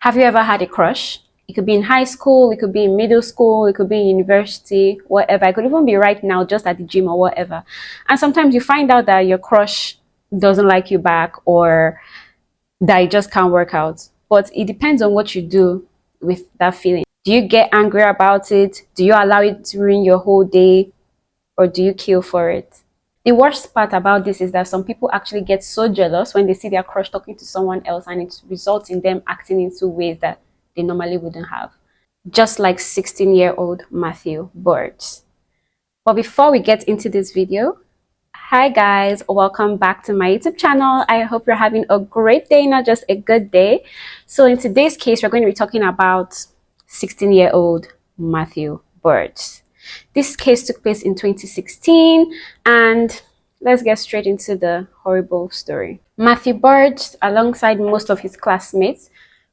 Have you ever had a crush? It could be in high school, it could be in middle school, it could be in university, whatever. It could even be right now, just at the gym or whatever. And sometimes you find out that your crush doesn't like you back, or that it just can't work out. But it depends on what you do with that feeling. Do you get angry about it? Do you allow it to ruin your whole day? Or do you kill for it? The worst part about this is that some people actually get so jealous when they see their crush talking to someone else, and it results in them acting in two ways that they normally wouldn't have. Just like 16-year-old Mathew Borges. But before we get into this video, hi guys, welcome back to my YouTube channel. I hope you're having a great day, not just a good day. So in today's case, we're going to be talking about 16-year-old Mathew Borges. This case took place in 2016, and let's get straight into the horrible story. Mathew Borges, alongside most of his classmates,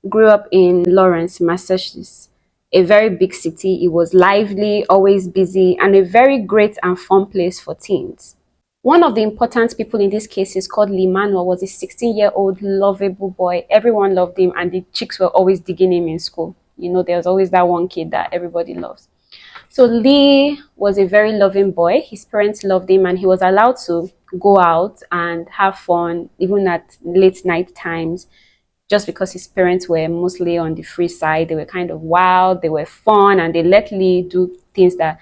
grew up in Lawrence, Massachusetts, a very big city. It was lively, always busy, and a very great and fun place for teens. One of the important people in this case is called Lee Manuel, was a 16-year-old lovable boy. Everyone loved him, and the chicks were always digging him in school. You know, there's always that one kid that everybody loves. So Lee was a very loving boy. His parents loved him, and he was allowed to go out and have fun, even at late night times, just because his parents were mostly on the free side. They were kind of wild, they were fun, and they let Lee do things that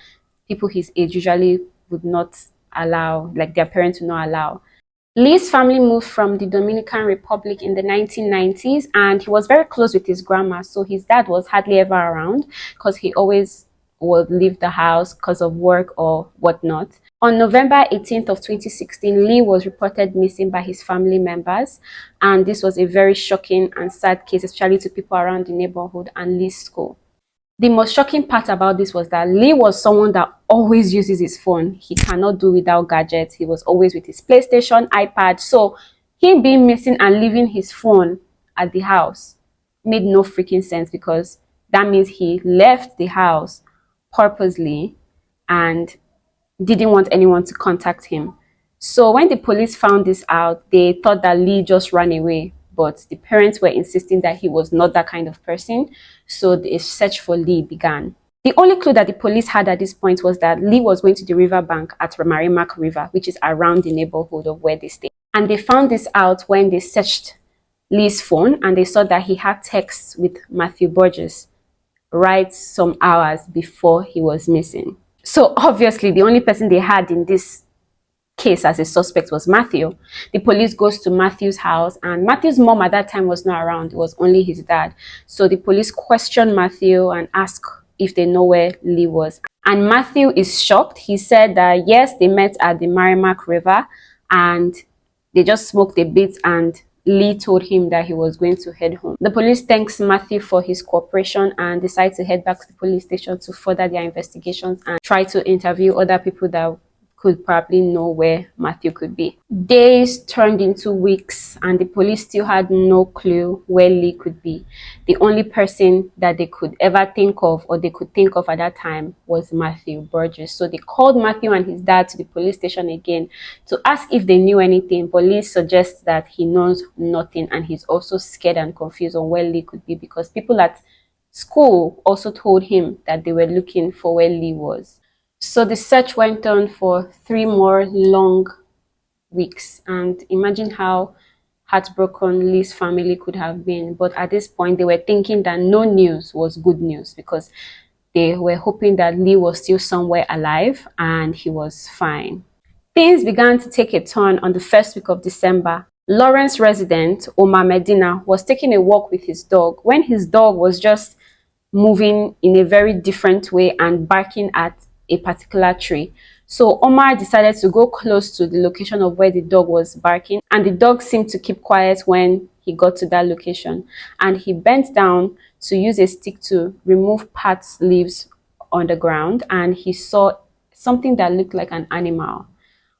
people his age usually would not allow, like their parents would not allow. Lee's family moved from the Dominican Republic in the 1990s, and he was very close with his grandma. So his dad was hardly ever around because he always would leave the house because of work or whatnot. On November 18th of 2016, Lee was reported missing by his family members, and this was a very shocking and sad case, especially to people around the neighborhood and Lee's school. The most shocking part about this was that Lee was someone that always uses his phone. He cannot do without gadgets. He was always with his PlayStation, iPad. So him being missing and leaving his phone at the house made no freaking sense, because that means he left the house purposely and didn't want anyone to contact him. So when the police found this out, they thought that Lee just ran away, but the parents were insisting that he was not that kind of person. So the search for Lee began. The only clue that the police had at this point was that Lee was going to the riverbank at Marimac River, which is around the neighborhood of where they stay. And they found this out when they searched Lee's phone, and they saw that he had texts with Mathew Borges right some hours before he was missing. So obviously the only person they had in this case as a suspect was Mathew. The police goes to Mathew's house, and Mathew's mom at that time was not around. It was only his dad. So the police questioned Mathew and asked if they know where Lee was. And Mathew is shocked. He said that yes, they met at the Marimac River and they just smoked a bit, and Lee told him that he was going to head home. The police thanks Mathew for his cooperation and decide to head back to the police station to further their investigations and try to interview other people that could probably know where Mathew could be. Days turned into weeks, and the police still had no clue where Lee could be. The only person that they could ever think of, or they could think of at that time, was Mathew Borges. So they called Mathew and his dad to the police station again to ask if they knew anything. But Lee suggests that he knows nothing, and he's also scared and confused on where Lee could be, because people at school also told him that they were looking for where Lee was. So the search went on for 3 more long weeks, and imagine how heartbroken Lee's family could have been. But at this point, they were thinking that no news was good news, because they were hoping that Lee was still somewhere alive and he was fine. Things began to take a turn on the first week of December. Lawrence resident Omar Medina was taking a walk with his dog when his dog was just moving in a very different way and barking at a particular tree. So Omar decided to go close to the location of where the dog was barking, and the dog seemed to keep quiet when he got to that location, and he bent down to use a stick to remove parts leaves on the ground, and he saw something that looked like an animal.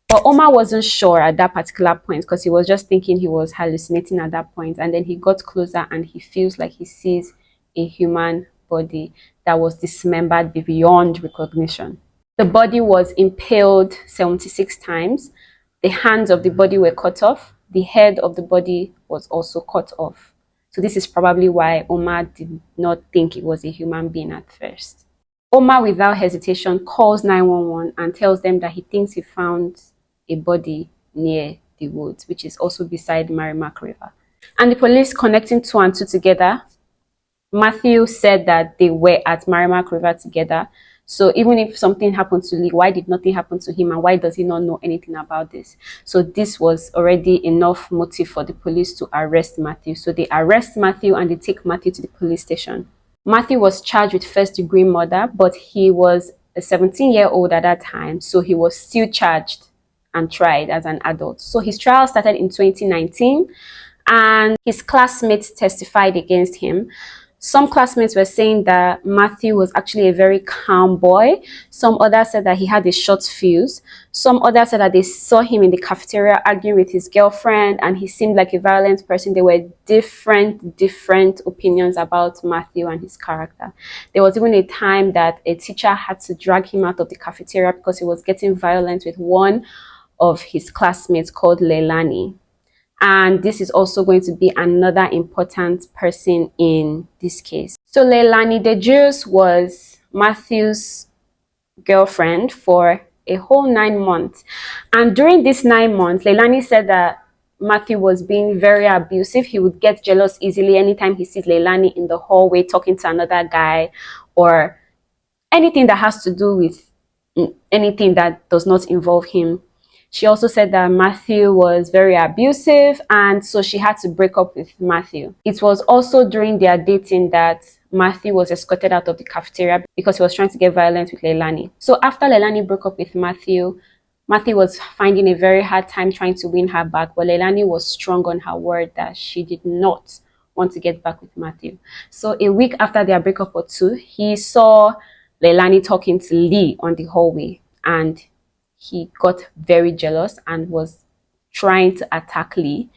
But Omar wasn't sure at that particular point, because he was just thinking he was hallucinating at that point. And then he got closer and he feels like he sees a human body that was dismembered beyond recognition. The body was impaled 76 times. The hands of the body were cut off. The head of the body was also cut off. So this is probably why Omar did not think it was a human being at first. Omar, without hesitation, calls 911 and tells them that he thinks he found a body near the woods, which is also beside Merrimack River. And the police, connecting two and two together, Mathew said that they were at Merrimack River together. So even if something happened to Lee, why did nothing happen to him, and why does he not know anything about this? So this was already enough motive for the police to arrest Mathew. So they arrest Mathew and they take Mathew to the police station. Mathew was charged with first-degree murder, but he was a 17-year-old at that time, so he was still charged and tried as an adult. So his trial started in 2019, and his classmates testified against him. Some classmates were saying that Mathew was actually a very calm boy. Some others said that he had a short fuse. Some others said that they saw him in the cafeteria arguing with his girlfriend and he seemed like a violent person. There were different opinions about Mathew and his character. There was even a time that a teacher had to drag him out of the cafeteria because he was getting violent with one of his classmates called Leilani. And this is also going to be another important person in this case. So Leilani DeJesus was Mathew's girlfriend for a whole 9 months. And during these 9 months, Leilani said that Mathew was being very abusive. He would get jealous easily anytime he sees Leilani in the hallway talking to another guy, or anything that has to do with anything that does not involve him. She also said that Mathew was very abusive, and so she had to break up with Mathew. It was also during their dating that Mathew was escorted out of the cafeteria because he was trying to get violent with Leilani. So after Leilani broke up with Mathew, Mathew was finding a very hard time trying to win her back, but Leilani was strong on her word that she did not want to get back with Mathew. So a week after their breakup or two, he saw Leilani talking to Lee on the hallway, and he got very jealous and was trying to attack Lee,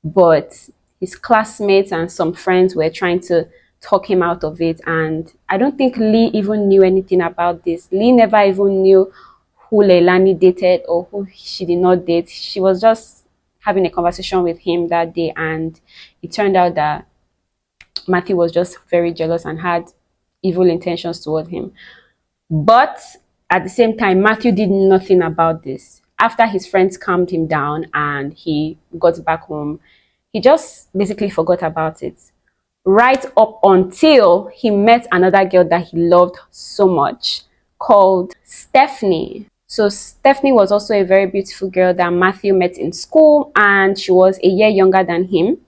but his classmates and some friends were trying to talk him out of it. And I don't think Lee even knew anything about this. Lee never even knew who Leilani dated or who she did not date. She was just having a conversation with him that day, and it turned out that Mathew was just very jealous and had evil intentions toward him. But at the same time, Mathew did nothing about this. After his friends calmed him down and he got back home, he just basically forgot about it. Right up until he met another girl that he loved so much called Stephanie. So Stephanie was also a very beautiful girl that Mathew met in school, and she was a year younger than him.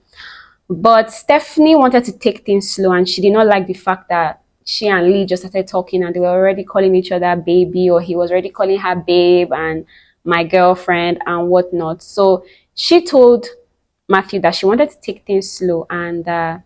But Stephanie wanted to take things slow, and she did not like the fact that she and Lee just started talking and they were already calling each other baby, or he was already calling her babe and my girlfriend and whatnot. So she told Mathew that she wanted to take things slow, and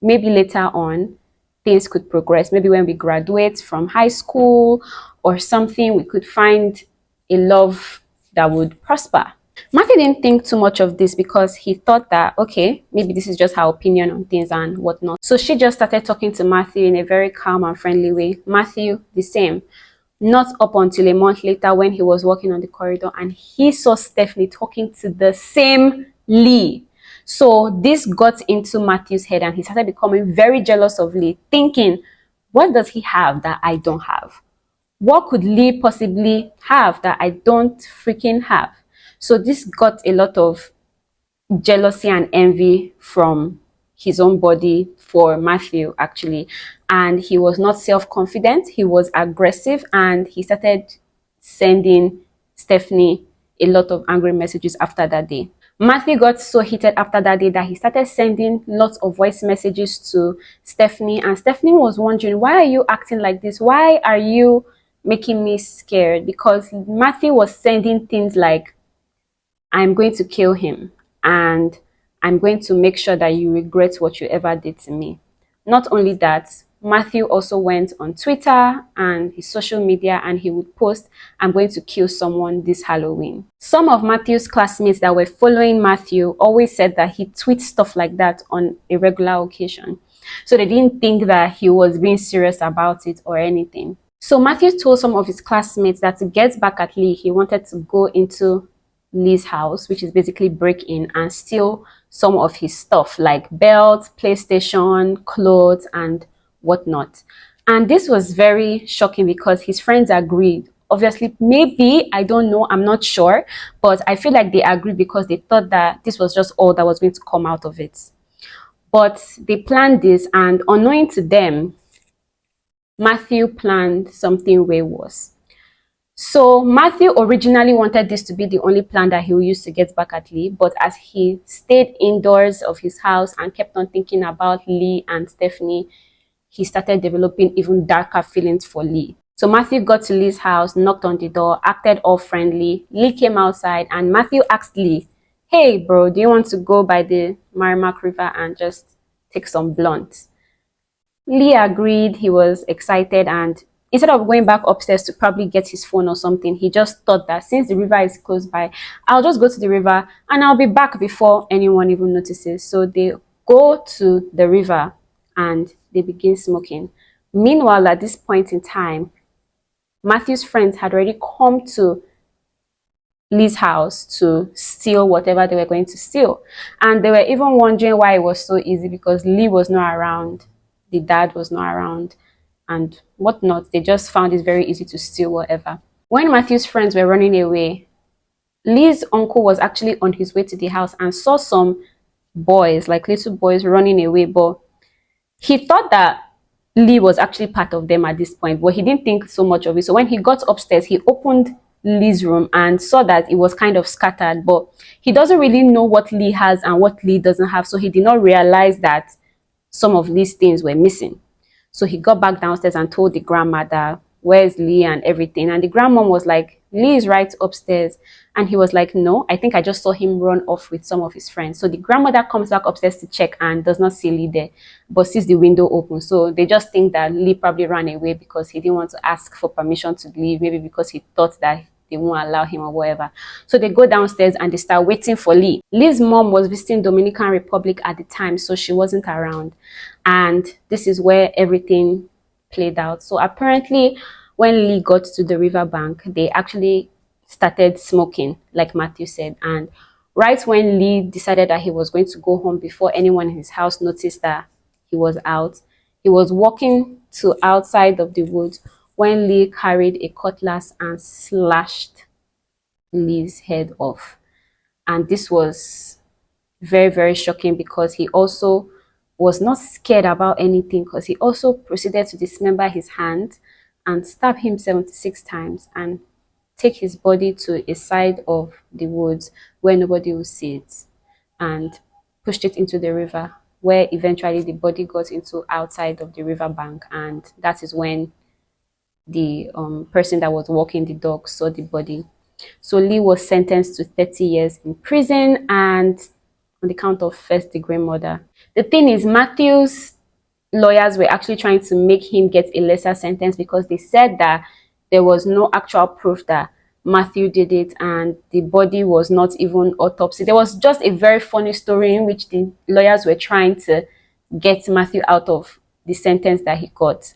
maybe later on things could progress. Maybe when we graduate from high school or something, we could find a love that would prosper. Mathew didn't think too much of this because he thought that, okay, maybe this is just her opinion on things and whatnot. So she just started talking to Mathew in a very calm and friendly way. Mathew, the same. Not up until a month later when he was walking on the corridor and he saw Stephanie talking to the same Lee. So this got into Mathew's head and he started becoming very jealous of Lee, thinking, what does he have that I don't have? What could Lee possibly have that I don't freaking have? So this got a lot of jealousy and envy from his own body for Mathew, actually. And he was not self-confident. He was aggressive, and he started sending Stephanie a lot of angry messages after that day. Mathew got so heated after that day that he started sending lots of voice messages to Stephanie. And Stephanie was wondering, why are you acting like this? Why are you making me scared? Because Mathew was sending things like, I'm going to kill him, and I'm going to make sure that you regret what you ever did to me. Not only that, Mathew also went on Twitter and his social media and he would post, I'm going to kill someone this Halloween. Some of Mathew's classmates that were following Mathew always said that he tweets stuff like that on a regular occasion. So they didn't think that he was being serious about it or anything. So Mathew told some of his classmates that to get back at Lee, he wanted to go into Lee's house, which is basically break in and steal some of his stuff like belts, PlayStation, clothes, and whatnot. And this was very shocking because his friends agreed. Obviously, maybe, I don't know, I'm not sure, but I feel like they agreed because they thought that this was just all that was going to come out of it. But they planned this, and unknowing to them, Mathew planned something way worse. So Mathew originally wanted this to be the only plan that he would use to get back at Lee, but as he stayed indoors of his house and kept on thinking about Lee and Stephanie, he started developing even darker feelings for Lee. So Mathew got to Lee's house, knocked on the door, acted all friendly. Lee came outside and Mathew asked Lee, "Hey bro, do you want to go by the Merrimack River and just take some blunts?" Lee agreed. He was excited, and instead of going back upstairs to probably get his phone or something, he just thought that since the river is close by, I'll just go to the river and I'll be back before anyone even notices. So they go to the river and they begin smoking. Meanwhile, at this point in time, Mathew's friends had already come to Lee's house to steal whatever they were going to steal. And they were even wondering why it was so easy, because Lee was not around, the dad was not around, and whatnot. They just found it very easy to steal whatever. When Mathew's friends were running away, Lee's uncle was actually on his way to the house and saw some boys, like little boys, running away, but he thought that Lee was actually part of them at this point, but he didn't think so much of it. So when he got upstairs, he opened Lee's room and saw that it was kind of scattered, but he doesn't really know what Lee has and what Lee doesn't have, so he did not realize that some of these things were missing. So he got back downstairs and told the grandmother, "Where's Lee?" and everything. And the grandmom was like, "Lee is right upstairs." And he was like, "No, I think I just saw him run off with some of his friends." So the grandmother comes back upstairs to check and does not see Lee there, but sees the window open. So they just think that Lee probably ran away because he didn't want to ask for permission to leave, maybe because he thought that they won't allow him or whatever. So they go downstairs and they start waiting for Lee. Lee's mom was visiting Dominican Republic at the time, so she wasn't around. And this is where everything played out. So apparently when Lee got to the riverbank, they actually started smoking, like Mathew said. And right when Lee decided that he was going to go home before anyone in his house noticed that he was out, he was walking to outside of the woods when Lee carried a cutlass and slashed Lee's head off. And this was very, very shocking because he also was not scared about anything, because he also proceeded to dismember his hand and stab him 76 times and take his body to a side of the woods where nobody will see it, and pushed it into the river, where eventually the body got into outside of the riverbank. And that is when the person that was walking the dog saw the body. So Lee was sentenced to 30 years in prison, and on the count of first-degree murder. The thing is, Mathew's lawyers were actually trying to make him get a lesser sentence because they said that there was no actual proof that Mathew did it, and the body was not even autopsy. There was just a very funny story in which the lawyers were trying to get Mathew out of the sentence that he got.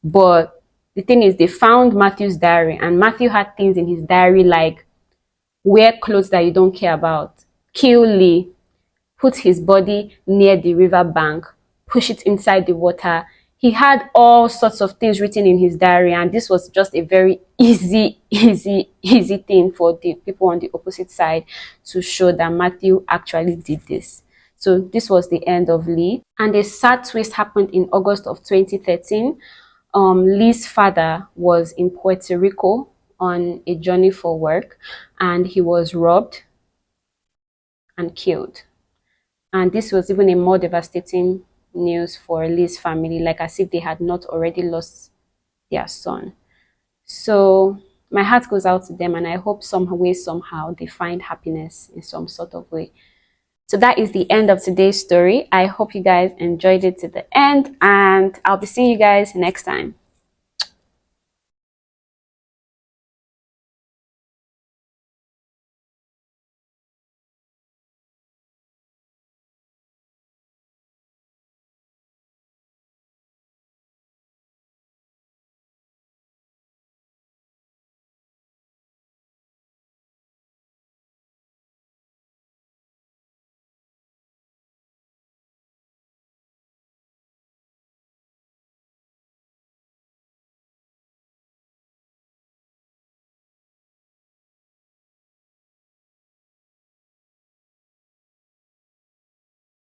But the thing is, they found Mathew's diary, and Mathew had things in his diary like wear clothes that you don't care about, kill Lee, put his body near the river bank, push it inside the water. He had all sorts of things written in his diary, and this was just a very easy thing for the people on the opposite side to show that Mathew actually did this. So this was the end of Lee. And a sad twist happened in August of 2013. Lee's father was in Puerto Rico on a journey for work, and he was robbed and killed. And this was even a more devastating news for Lee's family, like as if they had not already lost their son. So my heart goes out to them, and I hope some way, somehow, they find happiness in some sort of way. So that is the end of today's story. I hope you guys enjoyed it to the end, and I'll be seeing you guys next time.